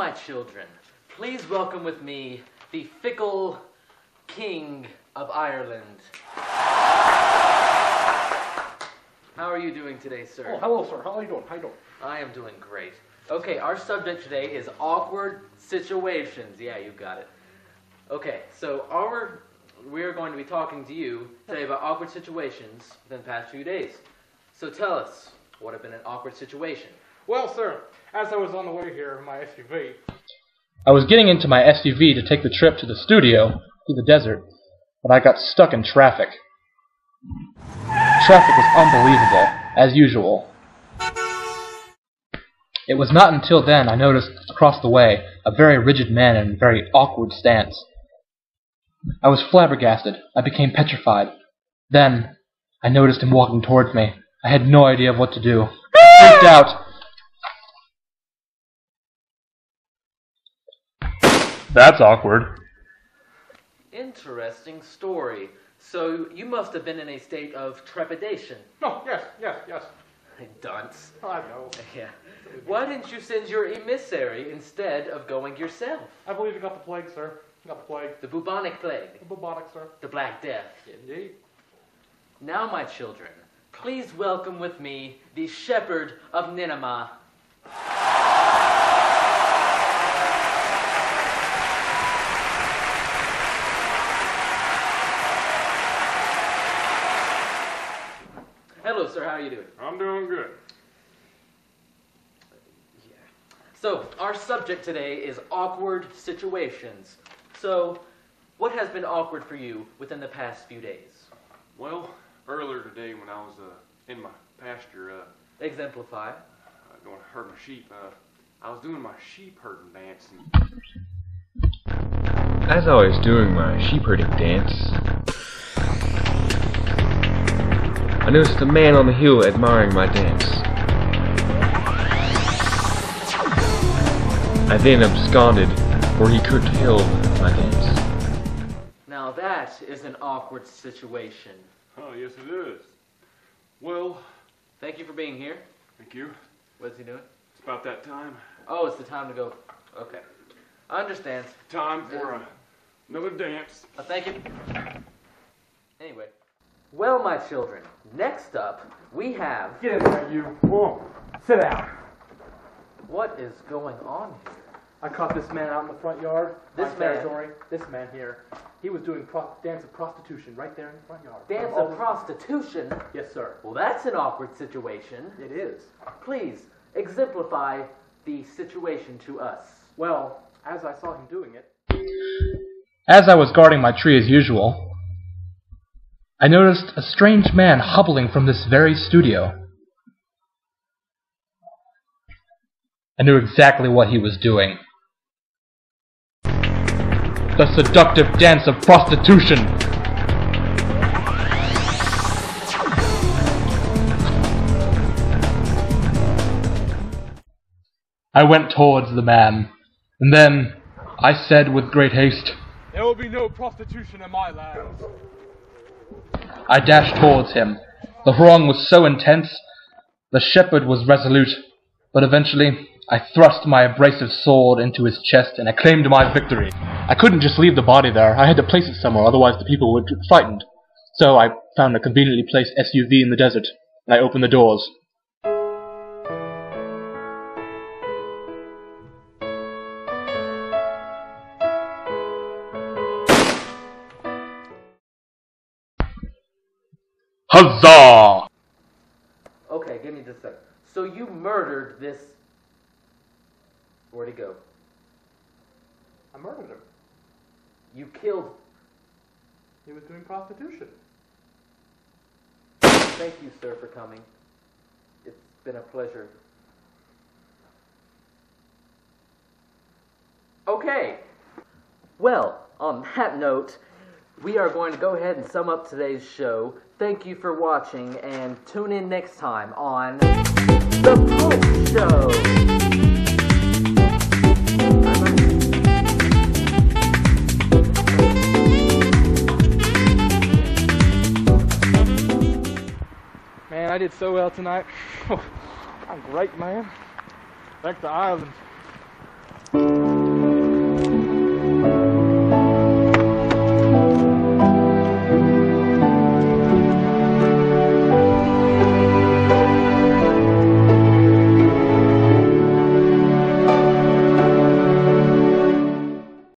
my children, please welcome with me the fickle King of Ireland. How are you doing today, sir? Oh, hello, sir. How are you doing? I am doing great. Okay, our subject today is awkward situations. Yeah, you got it. Okay, so we're going to be talking to you today about awkward situations within the past few days. So tell us, what have been an awkward situation? Well, sir, as I was on the way here in my SUV, I was getting into my SUV to take the trip to the studio through the desert, but I got stuck in traffic. Traffic was unbelievable, as usual. It was not until then I noticed across the way a very rigid man in a very awkward stance. I was flabbergasted. I became petrified. Then, I noticed him walking towards me. I had no idea of what to do. I freaked out. That's awkward. Interesting story. So you must have been in a state of trepidation. oh, yes. Dunce. Oh, I know. Yeah. Why didn't you send your emissary instead of going yourself? I believe you got the plague, sir. You got the plague. The bubonic plague. The bubonic, sir. The Black Death. Indeed. Now, my children, please welcome with me the shepherd of Nineveh. Hello, sir. How are you doing? I'm doing good. Yeah. So, our subject today is awkward situations. So, what has been awkward for you within the past few days? Well, earlier today when I was in my pasture, Exemplify. going to herd my sheep, I was doing my sheep herding dance, and As I was doing my sheep herding dance, I noticed a man on the hill admiring my dance. I then absconded where he curtailed my dance. Now that is an awkward situation. oh yes it is. Well, Thank you for being here. thank you. What's he doing? It's about that time. Oh, it's the time to go. Okay. I understand. Time for another dance. Thank you. Anyway. Well, my children, next up, we have... Get in there, you. Oh, sit down. What is going on here? I caught this man out in the front yard. This my man? territory. This man here. He was doing dance of prostitution right there in the front yard. Dance of prostitution? Yes, sir. Well, that's an awkward situation. It is. Please, exemplify the situation to us. Well, as I saw him doing it, As I was guarding my tree as usual, I noticed a strange man hobbling from this very studio. I knew exactly what he was doing. The seductive dance of prostitution! I went towards the man, and then I said with great haste, there will be no prostitution in my lands. I dashed towards him. The throng was so intense, the shepherd was resolute, but eventually I thrust my abrasive sword into his chest and I claimed my victory. I couldn't just leave the body there. I had to place it somewhere, otherwise the people would get frightened. So I found a conveniently placed SUV in the desert, and I opened the doors. Huzzah! Okay, give me just a second. So you murdered this... Where'd he go? I murdered him. You killed... He was doing prostitution. Thank you, sir, for coming. It's been a pleasure. Okay. Well, on that note, we are going to go ahead and sum up today's show. Thank you for watching, and tune in next time on The Pope Show. Man, I did so well tonight. I'm great, man. Thanks to Ireland.